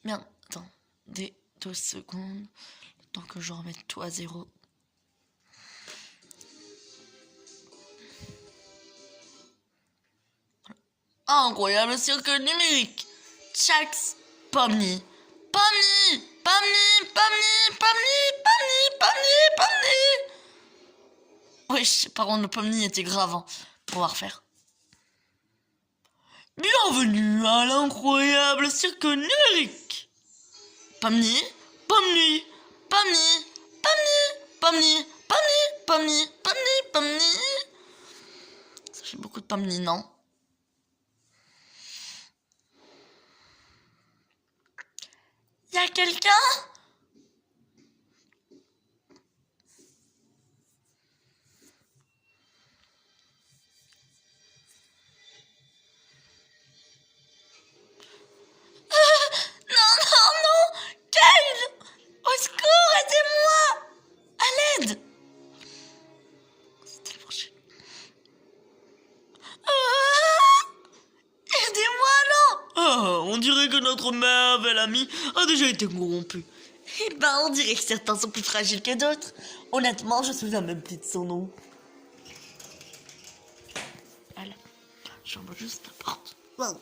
Bien, attends, des 2 secondes, tant que je remette tout à zéro. Incroyable cirque numérique. Chax, Pomni. Pomni, Pomni, Pomni, Pomni, Pomni, Pomni, Pomni. Wesh, par contre, le Pomni était grave, hein. Pour pouvoir faire. Bienvenue à l'incroyable cirque numérique. Pomni, Pomni, Pomni, Pomni, Pomni, Pomni, Pomni, Pomni, Pomni. Ça fait beaucoup de Pomni, non? Y'a quelqu'un? Non, non, non! Kyle! Au secours, aidez-moi! À l'aide! C'était le prochain. Aidez-moi, non! Ah, on dirait que notre merveille amie a déjà été corrompue. Eh ben, on dirait que certains sont plus fragiles que d'autres. Honnêtement, je me souviens même plus de son nom. Voilà. J'envoie juste la porte. Wow.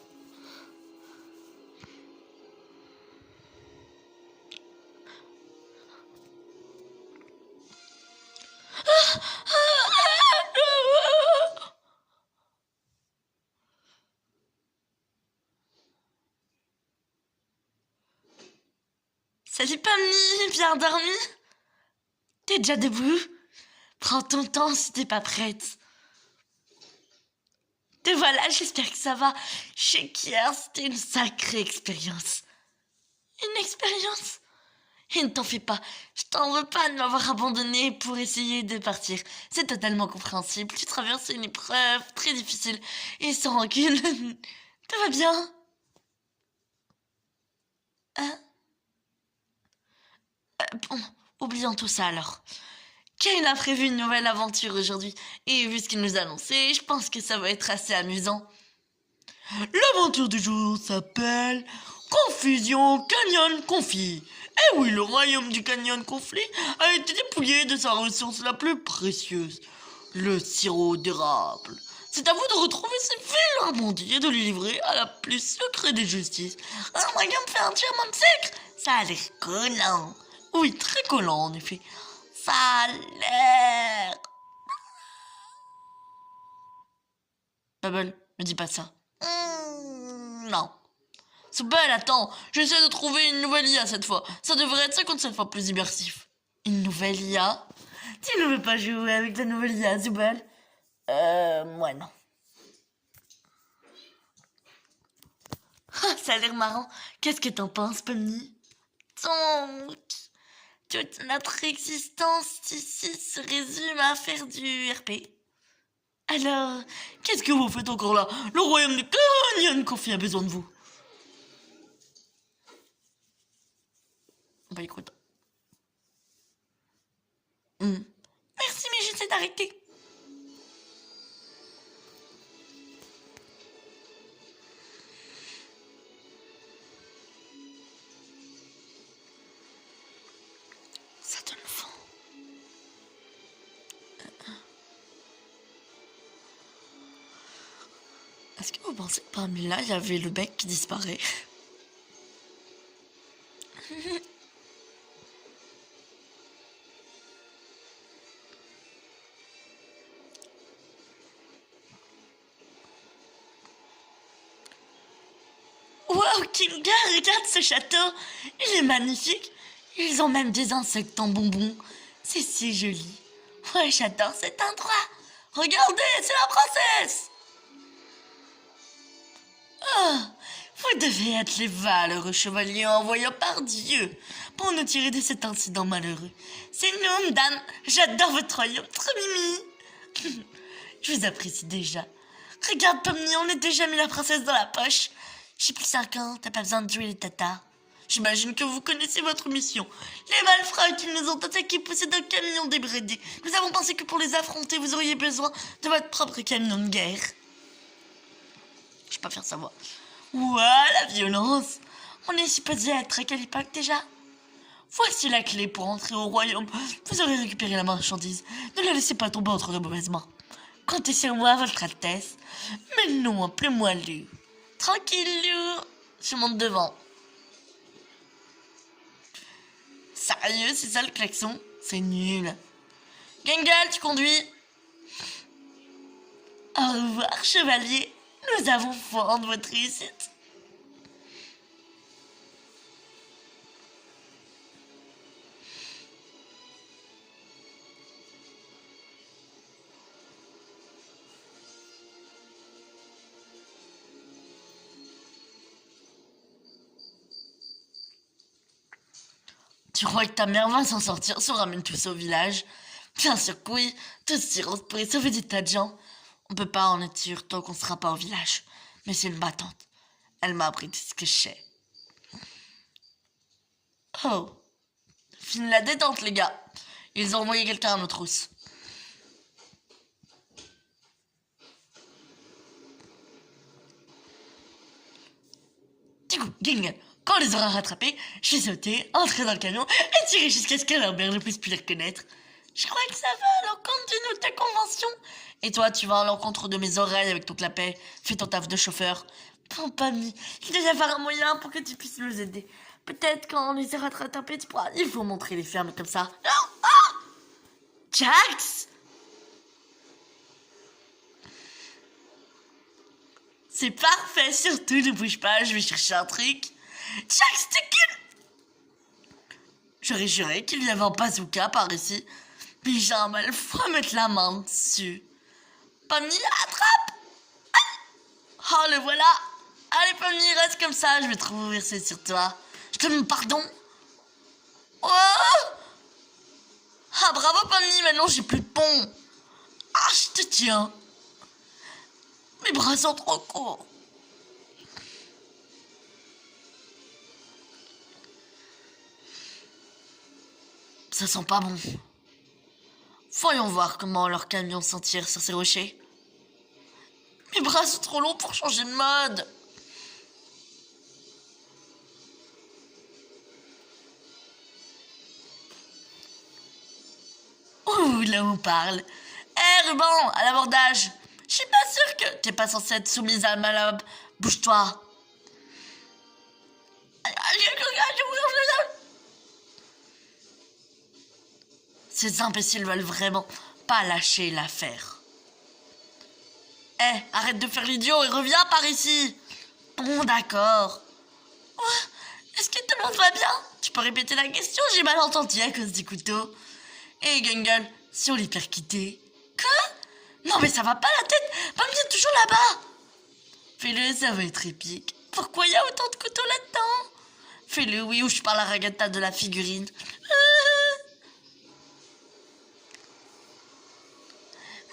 Salut Pammy, bien dormi? T'es déjà debout? Prends ton temps si t'es pas prête. Te voilà, j'espère que ça va. Je sais qu'hier, c'était une sacrée expérience. Une expérience? Et ne t'en fais pas, je t'en veux pas de m'avoir abandonné pour essayer de partir. C'est totalement compréhensible, tu traverses une épreuve très difficile et sans rancune. Tout va bien? Hein? Bon, oublions tout ça alors. Kyle a prévu une nouvelle aventure aujourd'hui, et vu ce qu'il nous a annoncé, je pense que ça va être assez amusant. L'aventure du jour s'appelle Confusion Canyon Conflit. Eh oui, le royaume du Canyon Conflit a été dépouillé de sa ressource la plus précieuse, le sirop d'érable. C'est à vous de retrouver ce vilain bandit et de le livrer à la plus secrète des justices. J'aimerais bien me faire un diamant de sucre. Ça a l'air collant. Oui, très collant en effet. Ça a l'air... Bubble, ne dis pas ça. non. Soubel, attends, j'essaie de trouver une nouvelle IA cette fois. Ça devrait être 57 fois plus immersif. Une nouvelle IA? Tu ne veux pas jouer avec la nouvelle IA, Soubel? Moi non. Ça a l'air marrant. Qu'est-ce que t'en penses, Pomni? Donc, toute notre existence ici se résume à faire du RP. Alors, Qu'est-ce que vous faites encore là? Le royaume du Canyon Conflit a besoin de vous. bah écoute. Merci, mais j'essaie d'arrêter. Ça donne faim. Est-ce que vous pensez que parmi là, il y avait le bec qui disparaît? Wow, Kinga, regarde ce château. Il est magnifique. Ils ont même des insectes en bonbons. C'est si joli. Ouais, j'adore cet endroit. Regardez, c'est la princesse. Oh, vous devez être les valeureux chevaliers envoyés par Dieu pour nous tirer de cet incident malheureux. C'est nous, madame. J'adore votre royaume, trop mimi. Je vous apprécie déjà. Regarde, Pomni, on a déjà mis la princesse dans la poche. J'ai plus 5 ans, t'as pas besoin de jouer les tatas. J'imagine que vous connaissez votre mission. Les malfrats qui nous ont attaqués possèdent un camion débridé. Nous avons pensé que pour les affronter, vous auriez besoin de votre propre camion de guerre. Je vais pas faire sa voix. Ouah, la violence. On est supposé être à quelle époque déjà? Voici la clé pour entrer au royaume. Vous aurez récupéré la marchandise. Ne la laissez pas tomber entre de mauvaises mains. Comptez sur moi, votre Altesse. Mais non, appelez-moi Lou. Tranquille, Lou. Je monte devant. Sérieux, c'est ça le klaxon? C'est nul. Gengal, tu conduis. Au revoir, chevalier. Nous avons foi en votre réussite. Tu crois que ta mère va s'en sortir si on ramène tout ça au village? Bien sûr que oui, tout Tyros pourrait sauver des tas de gens. On peut pas en être sûr tant qu'on sera pas au village. Mais c'est une battante. Elle m'a appris tout ce que je sais. Oh, fini la détente les gars. Ils ont envoyé quelqu'un à nos trousses. Du coup, Ging, quand on les aura rattrapés, je vais sauter, entrer dans le camion et tirer jusqu'à ce que leur mère ne puisse plus les reconnaître. Je crois que ça va à l'encontre d'une autre convention. Et toi, tu vas à l'encontre de mes oreilles avec ton clapet. Fais ton taf de chauffeur. Bon, Pammy, il doit y avoir un moyen pour que tu puisses nous aider. Peut-être quand on les aura rattrapés, tu pourras... Il faut montrer les fermes comme ça. Non! Ah! Jax! C'est parfait, surtout ne bouge pas, je vais chercher un truc. Jax, t'es kill! J'aurais juré qu'il y avait un bazooka par ici. Mais j'ai un mal fou à mettre la main dessus. Pammy, attrape! Oh, le voilà! Allez, Pammy, reste comme ça, je vais trop verser sur toi. Je te demande pardon. Oh! Ah, bravo, Pammy, maintenant j'ai plus de pont. Ah, je te tiens. Mes bras sont trop courts. Ça sent pas bon. Voyons voir comment leur camion s'en tire sur ces rochers. Mes bras sont trop longs pour changer de mode. Ouh, là on parle. Hé, ruban, à l'abordage. Je suis pas sûre que t'es pas censée être soumise à Malob. Bouge-toi. Ces imbéciles veulent vraiment pas lâcher l'affaire. Hé, arrête de faire l'idiot et reviens par ici. Bon, d'accord. Oh, est-ce que tout le monde va bien? Tu peux répéter la question? J'ai mal entendu à cause du couteau. Hé, Gungle, si on les percutait. Quoi? Non, mais ça va pas la tête. Pammy est toujours là-bas. Fais-le, ça va être épique. Pourquoi il y a autant de couteaux là-dedans? Fais-le, oui, ou je parle à Ragata de la figurine.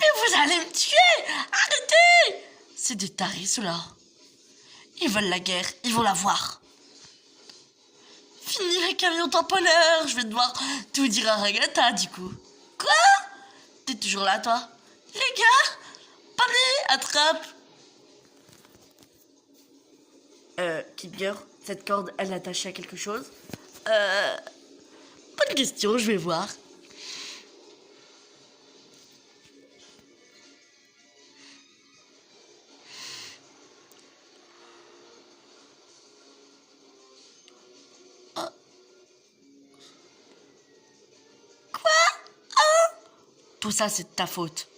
Mais vous allez me tuer! Arrêtez! C'est des tarés, ceux-là. Ils veulent la guerre, ils vont la voir. Fini les camions tamponneurs, je vais devoir tout dire à Ragata, du coup. Quoi? T'es toujours là, toi? Les gars? Pammy, attrape! Kidger, cette corde, elle est attachée à quelque chose? Bonne question, je vais voir. Tout ça, c'est de ta faute.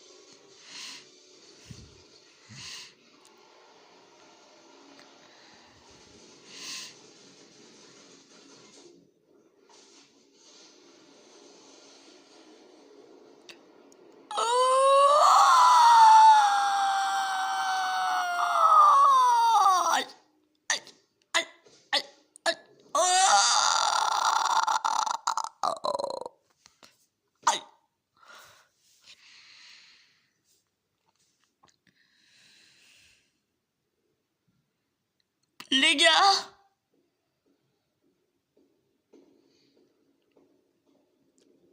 Aïe, aïe, aïe, aïe, aïe. Aïe. Les gars?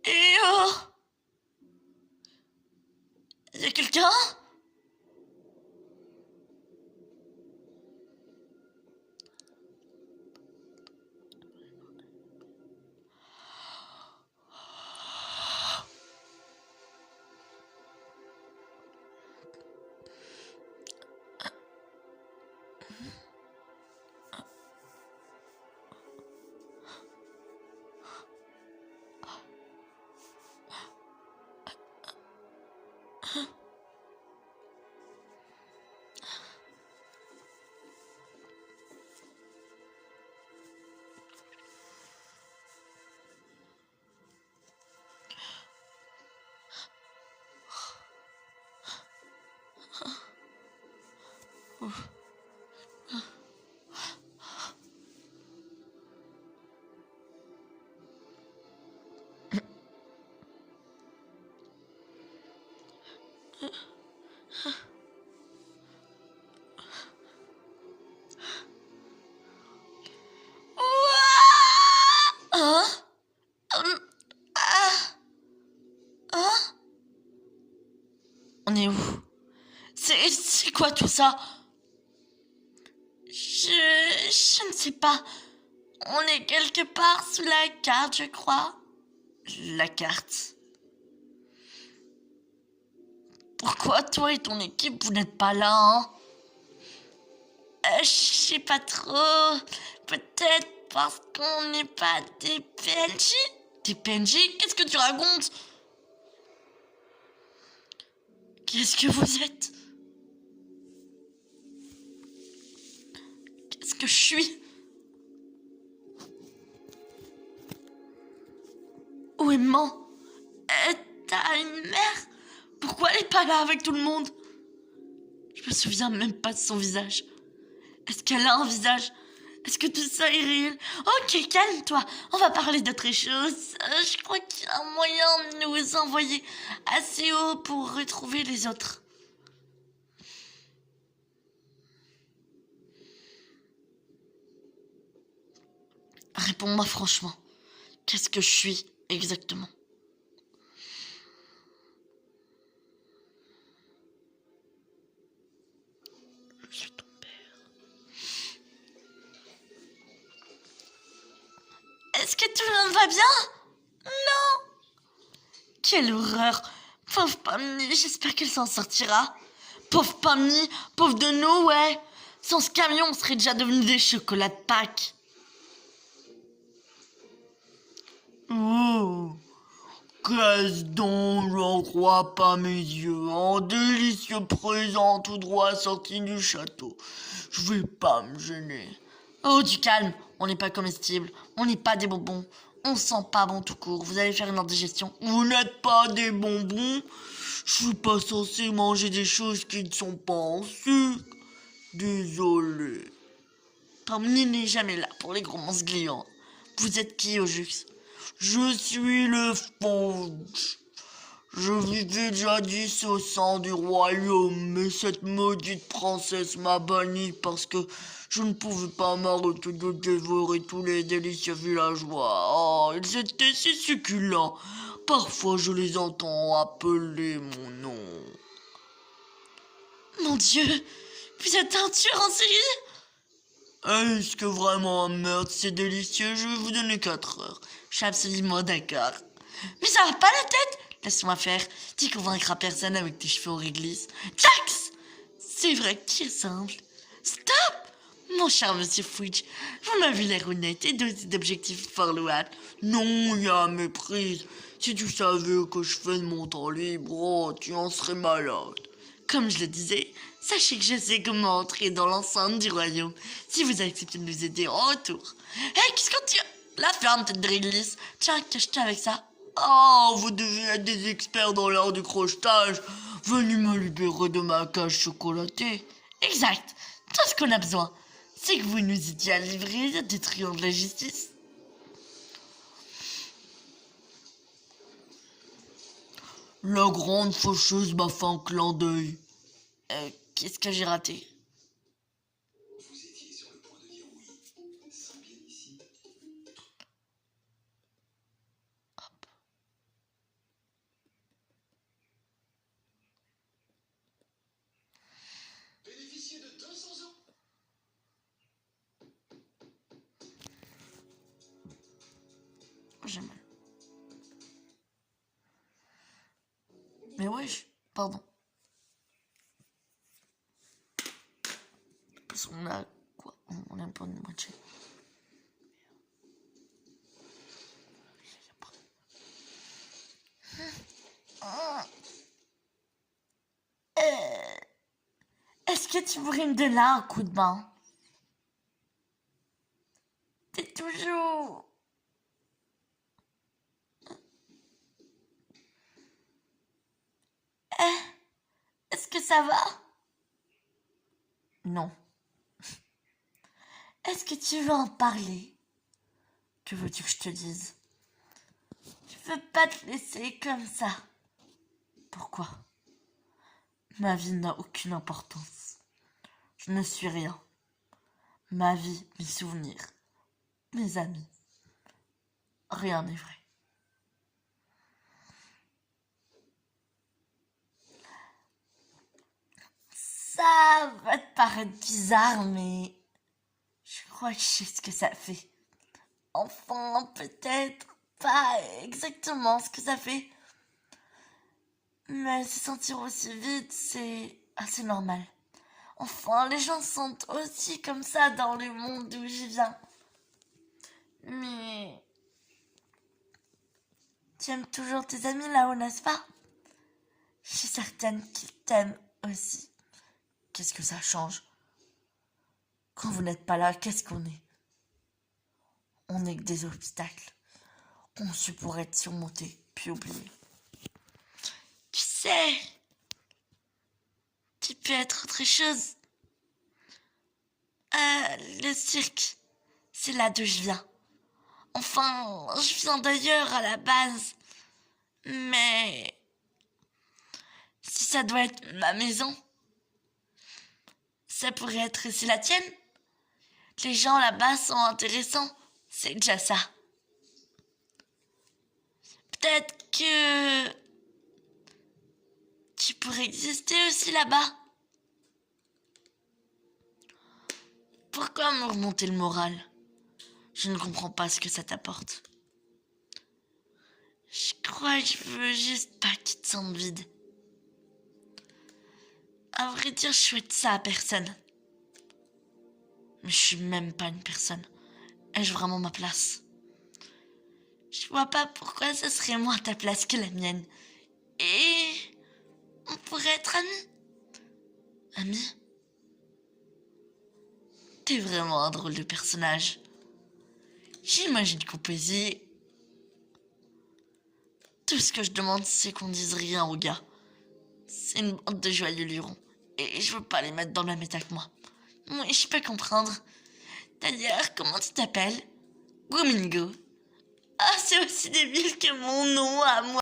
Et y a quelqu'un? tout ça? Je ne sais pas. On est quelque part sous la carte, je crois. La carte. Pourquoi toi et ton équipe, vous n'êtes pas là, hein? Je sais pas trop. Peut-être parce qu'on n'est pas des PNJ? Des PNJ? Qu'est-ce que tu racontes? Qu'est-ce que vous êtes? Qu'est-ce que je suis? Où est maman? T'as une mère? Pourquoi elle est pas là avec tout le monde? Je me souviens même pas de son visage. Est-ce qu'elle a un visage? Est-ce que tout ça est réel? Ok, calme-toi. On va parler d'autre chose. Je crois qu'il y a un moyen de nous envoyer assez haut pour retrouver les autres. Réponds-moi franchement. Qu'est-ce que je suis exactement? Je suis ton père. Est-ce que tout le monde va bien? Non. Quelle horreur. Pauvre Pammy, j'espère qu'elle s'en sortira. Pauvre Pammy, pauvre de nous, ouais. Sans ce camion, on serait déjà devenus des chocolats de Pâques. Oh, qu'est-ce donc, j'en crois pas mes yeux, un délicieux présent tout droit sorti du château. Je vais pas me gêner. Oh, du calme, on n'est pas comestible, on n'est pas des bonbons, on sent pas bon tout court, vous allez faire une indigestion. Vous n'êtes pas des bonbons? Je suis pas censé manger des choses qui ne sont pas en sucre. Désolé. Pammy n'est jamais là pour les gros monstres gluants. Vous êtes qui au juste? Je suis le Fonge. Je vivais jadis au sein du royaume, mais cette maudite princesse m'a banni parce que je ne pouvais pas m'arrêter de dévorer tous les délicieux villageois. Oh, ils étaient si succulents. Parfois je les entends appeler mon nom. Mon Dieu, vous êtes un tueur en série? Est-ce que vraiment un meurtre c'est délicieux? Je vais vous donner 4 heures. Je suis absolument d'accord. Mais ça va pas la tête? Laisse-moi faire, tu convaincras personne avec tes cheveux en réglisse. Jax! C'est vrai que tu es simple. Stop! Mon cher monsieur Fudge, vous m'avez l'air honnête et doté d'objectifs fort louables. Non, il y a méprise. Si tu savais que je fais de mon temps libre, oh, tu en serais malade. Comme je le disais, sachez que je sais comment entrer dans l'enceinte du royaume si vous acceptez de nous aider en retour. Hé, qu'est-ce que tu... La ferme, tête de réglisse. Tiens, cache-toi avec ça. Oh, vous devez être des experts dans l'art du crochetage. Venez me libérer de ma cage chocolatée. Exact. Tout ce qu'on a besoin, c'est que vous nous aidiez à livrer des triomphes de la justice. La grande faucheuse m'a fait un clin d'œil. Qu'est-ce que j'ai raté? Vous étiez sur le point de dire oui. C'est bien ici. Bénéficiez de 200 euros. J'ai mal. Mais wesh, pardon. On a quoi? On a un peu de moitié. Est-ce que tu pourrais me donner un coup de main? T'es toujours... Est-ce que ça va? Non. Est-ce que tu veux en parler? Que veux-tu que je te dise? Je veux pas te laisser comme ça. Pourquoi? Ma vie n'a aucune importance. Je ne suis rien. Ma vie, mes souvenirs, mes amis. Rien n'est vrai. Ça va te paraître bizarre, mais je crois que je sais ce que ça fait. Enfin, peut-être pas exactement ce que ça fait. Mais se sentir aussi vide, c'est assez normal. Enfin, les gens sont aussi comme ça dans le monde d'où je viens. Mais tu aimes toujours tes amis là-haut, n'est-ce pas? Je suis certaine qu'ils t'aiment aussi. Qu'est-ce que ça change? Quand vous n'êtes pas là, qu'est-ce qu'on est? On n'est que des obstacles conçus pour être surmontés, puis oubliés. Tu sais, tu peux être autre chose. Le cirque, c'est là d'où je viens. Enfin, je viens d'ailleurs à la base. Mais si ça doit être ma maison, ça pourrait être aussi la tienne. Les gens là-bas sont intéressants, c'est déjà ça. Peut-être que tu pourrais exister aussi là-bas. Pourquoi me remonter le moral? Je ne comprends pas ce que ça t'apporte. Je crois que je veux juste pas que tu te sentes vide. À vrai dire, je souhaite ça à personne. Mais je suis même pas une personne. Ai-je vraiment ma place? Je vois pas pourquoi ce serait moins ta place que la mienne. Et on pourrait être amis. Ami? T'es vraiment un drôle de personnage. J'imagine qu'au poésie, tout ce que je demande, c'est qu'on dise rien aux gars. C'est une bande de joyeux lurons. Et je veux pas les mettre dans la méta que moi. Oui, je peux comprendre. D'ailleurs, comment tu t'appelles? Gomingo. Ah, c'est aussi débile que mon nom à moi.